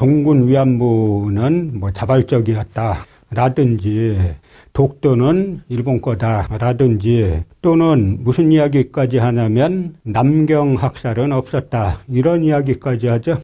종군 위안부는 뭐 자발적이었다 라든지 독도는 일본 거다 라든지 또는 무슨 이야기까지 하냐면 남경 학살은 없었다 이런 이야기까지 하죠.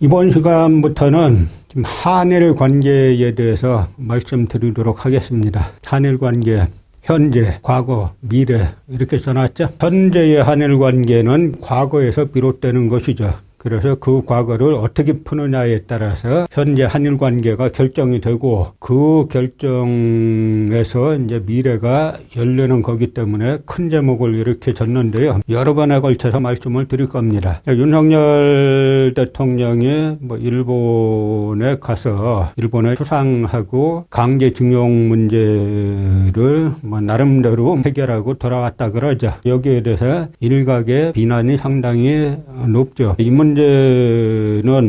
이번 시간부터는 한일 관계에 대해서 말씀드리도록 하겠습니다. 한일 관계, 현재, 과거, 미래 이렇게 써놨죠. 현재의 한일 관계는 과거에서 비롯되는 것이죠. 그래서 그 과거를 어떻게 푸느냐에 따라서 현재 한일 관계가 결정이 되고 그 결정에서 이제 미래가 열리는 거기 때문에 큰 제목을 이렇게 줬는데요. 여러 번에 걸쳐서 말씀을 드릴 겁니다. 윤석열 대통령이 뭐 일본에 가서 일본에 수상하고 강제징용 문제를 뭐 나름대로 해결하고 돌아왔다 그러죠. 여기에 대해서 일각의 비난이 상당히 높죠. 이 문제는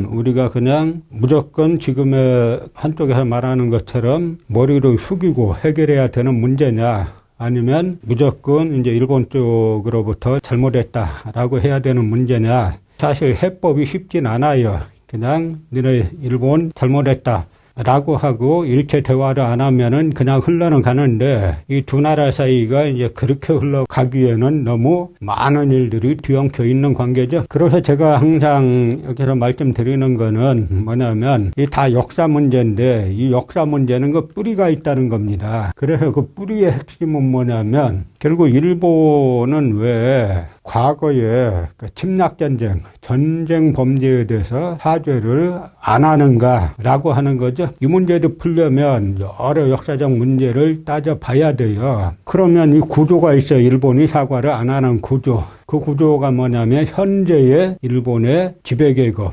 우리가 그냥 무조건 지금의 한쪽에서 말하는 것처럼 머리를 숙이고 해결해야 되는 문제냐 아니면 무조건 이제 일본 쪽으로부터 잘못했다라고 해야 되는 문제냐. 사실 해법이 쉽진 않아요. 그냥 너네 일본 잘못했다 라고 하고 일체 대화를 안 하면은 그냥 흘러는 가는데 이 두 나라 사이가 이제 그렇게 흘러가기에는 너무 많은 일들이 뒤엉켜 있는 관계죠. 그래서 제가 항상 여기서 말씀드리는 거는 뭐냐면 이 다 역사 문제인데 이 역사 문제는 그 뿌리가 있다는 겁니다. 그래서 그 뿌리의 핵심은 뭐냐면 결국 일본은 왜 과거에 그 침략전쟁, 전쟁 범죄에 대해서 사죄를 안 하는가라고 하는 거죠. 이 문제를 풀려면 여러 역사적 문제를 따져봐야 돼요. 그러면 이 구조가 있어요. 일본이 사과를 안 하는 구조. 그 구조가 뭐냐면 현재의 일본의 지배계급,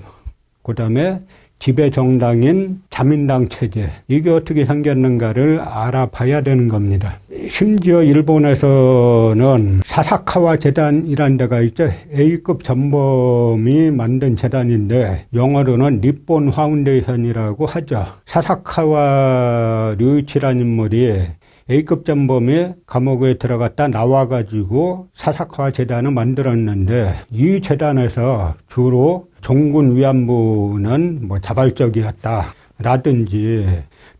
그 다음에 지배정당인 자민당 체제, 이게 어떻게 생겼는가를 알아봐야 되는 겁니다. 심지어 일본에서는 사사카와 재단이라는 데가 있죠. A급 전범이 만든 재단인데 영어로는 니폰 파운데이션이라고 하죠. 사사카와 류이치라는 인물이 A급 전범이 감옥에 들어갔다 나와가지고 사사카와 재단을 만들었는데 이 재단에서 주로 종군 위안부는 뭐 자발적이었다 라든지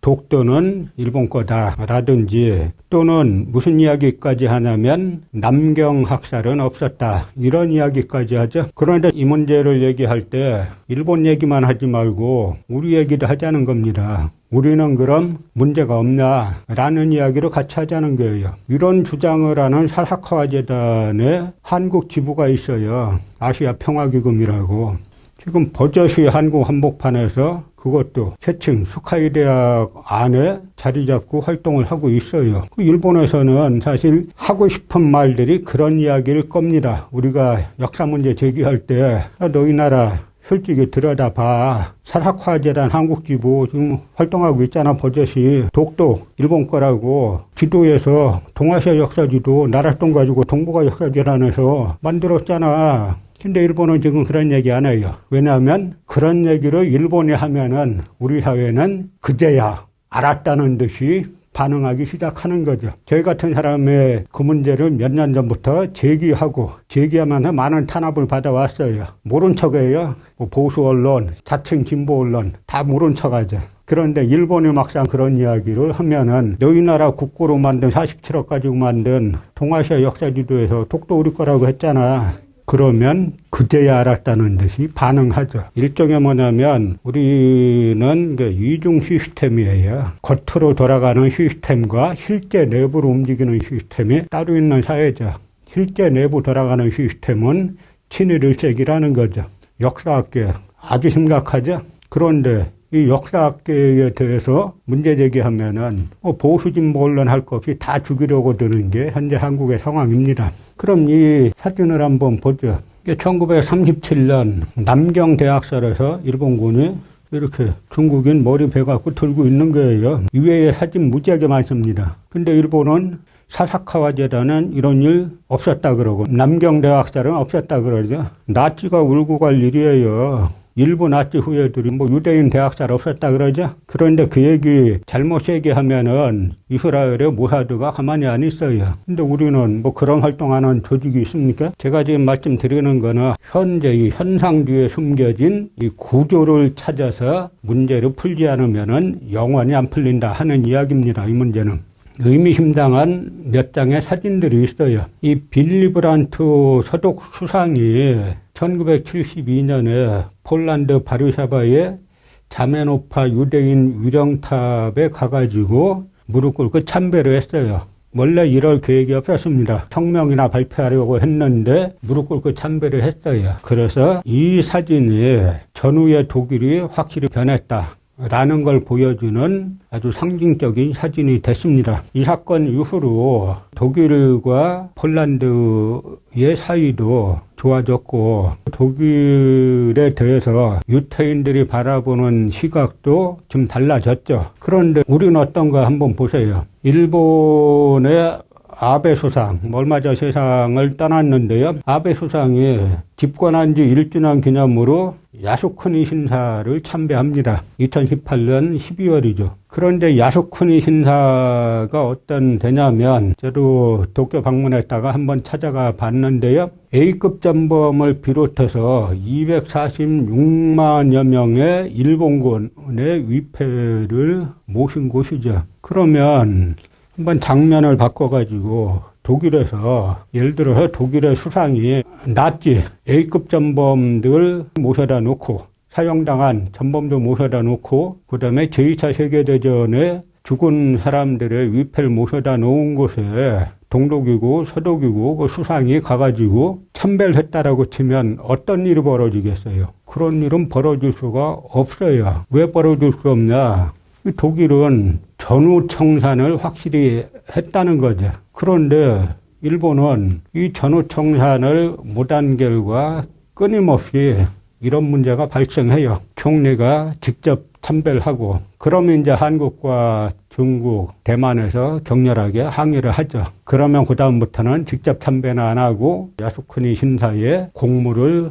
독도는 일본 거다 라든지 또는 무슨 이야기까지 하냐면 남경 학살은 없었다 이런 이야기까지 하죠. 그런데 이 문제를 얘기할 때 일본 얘기만 하지 말고 우리 얘기도 하자는 겁니다. 우리는 그럼 문제가 없냐라는 이야기를 같이 하자는 거예요. 이런 주장을 하는 사사카와 재단의 한국 지부가 있어요. 아시아 평화기금이라고. 지금 버젓이 한국 한복판에서 그것도 해칭 스카이 대학 안에 자리 잡고 활동을 하고 있어요. 일본에서는 사실 하고 싶은 말들이 그런 이야기일 겁니다. 우리가 역사 문제 제기할 때 너희 나라 솔직히 들여다봐. 사사카재단 한국지부 지금 활동하고 있잖아. 버젓이 독도 일본 거라고 지도에서 동아시아 역사지도 나라똥 가지고 동북아 역사재단에서 만들었잖아. 근데 일본은 지금 그런 얘기 안 해요. 왜냐하면 그런 얘기를 일본이 하면은 우리 사회는 그제야 알았다는 듯이 반응하기 시작하는 거죠. 저희 같은 사람의 그 문제를 몇 년 전부터 제기하면서 많은 탄압을 받아왔어요. 모른 척해요. 보수 언론, 자칭 진보 언론 다 모른 척하죠. 그런데 일본이 막상 그런 이야기를 하면은 너희 나라 국고로 만든 47억 가지고 만든 동아시아 역사지도에서 독도 우리 거라고 했잖아. 그러면 그제야 알았다는 듯이 반응하죠. 일종의 뭐냐면 우리는 이중 시스템이에요. 겉으로 돌아가는 시스템과 실제 내부로 움직이는 시스템이 따로 있는 사회죠. 실제 내부 돌아가는 시스템은 친일 일색이라는 거죠. 역사학계 아주 심각하죠. 그런데 이 역사학계에 대해서 문제 제기하면은 보수 진보 언론 할 것 없이 다 죽이려고 드는 게 현재 한국의 상황입니다. 그럼 이 사진을 한번 보죠. 1937년 남경 대학살에서 일본군이 이렇게 중국인 머리 베갖고 들고 있는 거예요. 이외에 사진 무지하게 많습니다. 근데 일본은 사사카와 재단은 이런 일 없었다 그러고 남경 대학살은 없었다 그러죠. 나치가 울고 갈 일이에요. 일부 나치 후예들이 뭐 유대인 대학살 없었다 그러죠. 그런데 그 얘기 잘못 얘기하면은 이스라엘의 모사드가 가만히 안 있어요. 근데 우리는 뭐 그런 활동하는 조직이 있습니까? 제가 지금 말씀드리는 거는 현재 이 현상 뒤에 숨겨진 이 구조를 찾아서 문제를 풀지 않으면은 영원히 안 풀린다 하는 이야기입니다. 이 문제는. 의미심장한 몇 장의 사진들이 있어요. 이 빌리 브란트 서독 수상이 1972년에 폴란드 바르샤바의 자메노파 유대인 위령탑에 가가지고 무릎 꿇고 참배를 했어요. 원래 이럴 계획이 없었습니다. 성명이나 발표하려고 했는데 무릎 꿇고 참배를 했어요. 그래서 이 사진이 전후의 독일이 확실히 변했다 라는 걸 보여주는 아주 상징적인 사진이 됐습니다. 이 사건 이후로 독일과 폴란드의 사이도 좋아졌고 독일에 대해서 유태인들이 바라보는 시각도 좀 달라졌죠. 그런데 우리는 어떤가 한번 보세요. 일본의 아베 수상, 얼마 전 세상을 떠났는데요. 아베 수상이 집권한 지 1주년 기념으로 야스쿠니 신사를 참배합니다. 2018년 12월이죠. 그런데 야스쿠니 신사가 어떤 데냐면 저도 도쿄 방문했다가 한번 찾아가 봤는데요. A급 전범을 비롯해서 246만여 명의 일본군의 위패를 모신 곳이죠. 그러면 한번 장면을 바꿔가지고 독일에서 예를 들어서 독일의 수상이 나치 A급 전범들 모셔다 놓고 사형당한 전범도 모셔다 놓고 그 다음에 제2차 세계대전에 죽은 사람들의 위패를 모셔다 놓은 곳에 동독이고 서독이고 그 수상이 가가지고 참배를 했다라고 치면 어떤 일이 벌어지겠어요? 그런 일은 벌어질 수가 없어요. 왜 벌어질 수 없냐? 독일은 전후 청산을 확실히 했다는 거죠. 그런데 일본은 이 전후 청산을 못한 결과 끊임없이 이런 문제가 발생해요. 총리가 직접 참배를 하고 그러면 이제 한국과 중국, 대만에서 격렬하게 항의를 하죠. 그러면 그 다음부터는 직접 참배는 안 하고 야스쿠니 신사의 공물을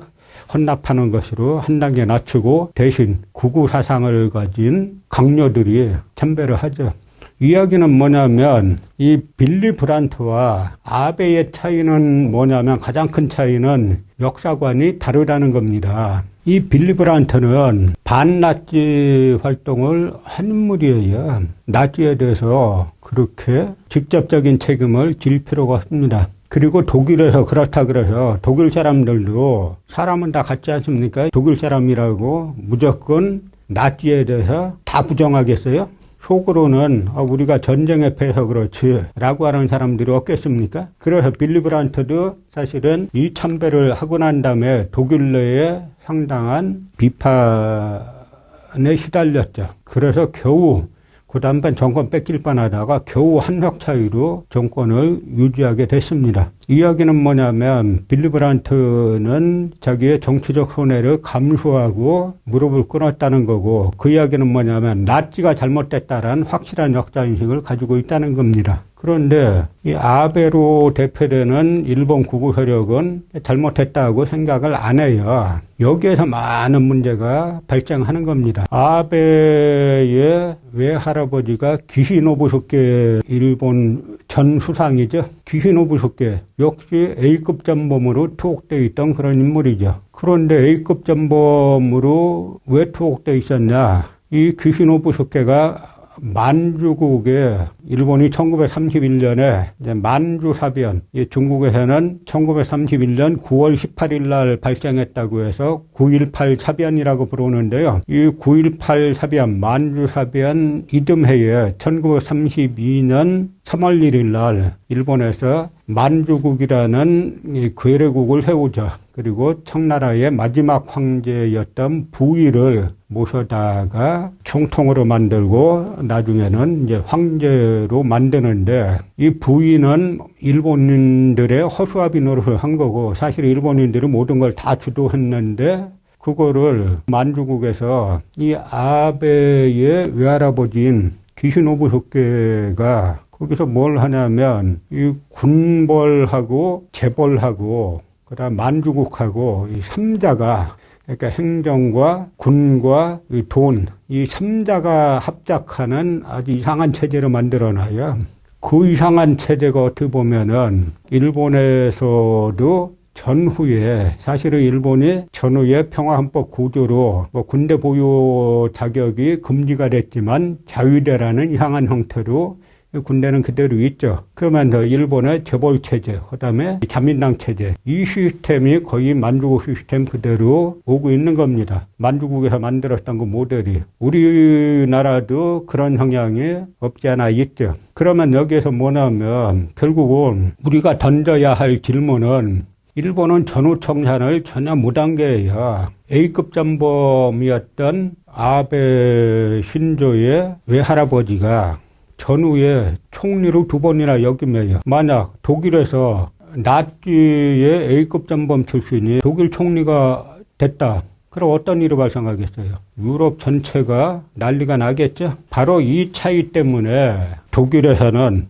헌납하는 것으로 한 단계 낮추고 대신 구구 사상을 가진 강요들이 참배를 하죠. 이야기는 뭐냐면 이 빌리 브란트와 아베의 차이는 뭐냐면 가장 큰 차이는 역사관이 다르다는 겁니다. 이 빌리 브란트는 반나치 활동을 한 인물이에요. 나치에 대해서 그렇게 직접적인 책임을 질 필요가 없습니다. 그리고 독일에서 그렇다 그래서 독일 사람들도 사람은 다 같지 않습니까? 독일 사람이라고 무조건 나치에 대해서 다 부정하겠어요? 속으로는 우리가 전쟁에 패해서 그렇지 라고 하는 사람들이 없겠습니까? 그래서 빌리 브란트도 사실은 이 참배를 하고 난 다음에 독일 내에 상당한 비판에 시달렸죠. 그래서 겨우 그 다음번 정권 뺏길 뻔하다가 겨우 한 석 차이로 정권을 유지하게 됐습니다. 이야기는 뭐냐면 빌리 브란트는 자기의 정치적 손해를 감수하고 무릎을 꿇었다는 거고 그 이야기는 뭐냐면 나치가 잘못됐다라는 확실한 역사인식을 가지고 있다는 겁니다. 그런데 이 아베로 대표되는 일본 구구 세력은 잘못했다고 생각을 안 해요. 여기에서 많은 문제가 발생하는 겁니다. 아베의 외할아버지가 기시노부스케 일본 전 수상이죠. 기시노부스케 역시 A급 전범으로 투옥되어 있던 그런 인물이죠. 그런데 A급 전범으로 왜 투옥되어 있었냐? 이 기시노부스케가 만주국에 일본이 1931년에 이제 만주사변, 중국에서는 1931년 9월 18일 날 발생했다고 해서 9.18 사변이라고 부르는데요. 이 9.18 사변, 만주사변 이듬해에 1932년 3월 1일 날 일본에서 만주국이라는 이 괴뢰국을 세우죠. 그리고 청나라의 마지막 황제였던 부위를 모셔다가 총통으로 만들고 나중에는 이제 황제로 만드는데 이 부위는 일본인들의 허수아비 노릇을 한 거고 사실 일본인들이 모든 걸 다 주도했는데 그거를 만주국에서 이 아베의 외할아버지인 기시노부스케가 거기서 뭘 하냐면 이 군벌하고 재벌하고 그다음 만주국하고 이 삼자가 그러니까 행정과 군과 돈, 이 3자가 합작하는 아주 이상한 체제로 만들어놔요. 그 이상한 체제가 어떻게 보면은 일본에서도 전후에 사실은 일본이 전후에 평화헌법 구조로 군대 보유 자격이 금지가 됐지만 자위대라는 이상한 형태로 군대는 그대로 있죠. 그러면서 일본의 재벌 체제, 그다음에 자민당 체제, 이 시스템이 거의 만주국 시스템 그대로 오고 있는 겁니다. 만주국에서 만들었던 그 모델이 우리나라도 그런 성향이 없지 않아 있죠. 그러면 여기에서 뭐냐면 결국은 우리가 던져야 할 질문은 일본은 전후 청산을 전혀 못한 게요. A급 전범이었던 아베 신조의 외할아버지가 전후에 총리로 2번이나 역임해요. 만약 독일에서 나치의 A급 전범 출신이 독일 총리가 됐다. 그럼 어떤 일이 발생하겠어요? 유럽 전체가 난리가 나겠죠? 바로 이 차이 때문에 독일에서는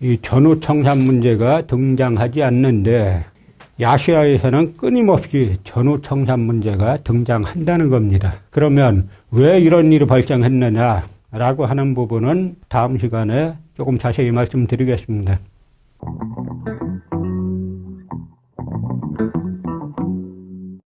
이 전후 청산 문제가 등장하지 않는데 아시아에서는 끊임없이 전후 청산 문제가 등장한다는 겁니다. 그러면 왜 이런 일이 발생했느냐? 라고 하는 부분은 다음 시간에 조금 자세히 말씀드리겠습니다.